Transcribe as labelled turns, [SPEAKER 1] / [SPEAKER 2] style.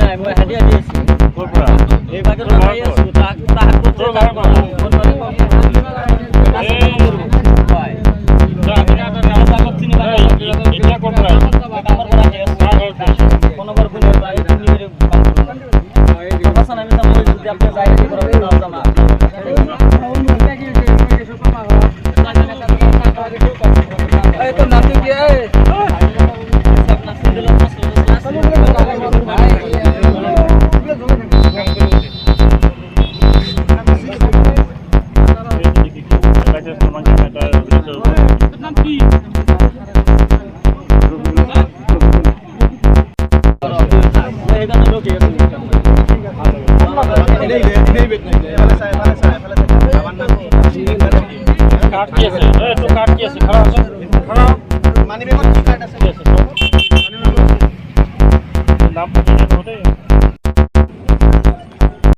[SPEAKER 1] নাই মই হাজিৰা দি আছো
[SPEAKER 2] ক'ৰ পৰা
[SPEAKER 1] এই বাকে লগাই আছো
[SPEAKER 2] তোৰ ঘৰ ক'ত? এতিয়া ক'ৰ পৰা আহিছ?
[SPEAKER 1] কামৰ পৰা আহি আছো
[SPEAKER 2] কাৰ ঘৰত গৈছ?
[SPEAKER 1] কোনোবাৰ কোনে বাই তুমি কাম কৰিব আছা না আমি মই যদি আপনি যাই কি করব না জানা এই তো নাম কি এই अपना सिंगल
[SPEAKER 2] নাম কি কার্ড কি আছে তো কার্ড কি আছে খারাপ আছে খারাপ মানি বেগত কি কার্ড আছে নাম কি জানো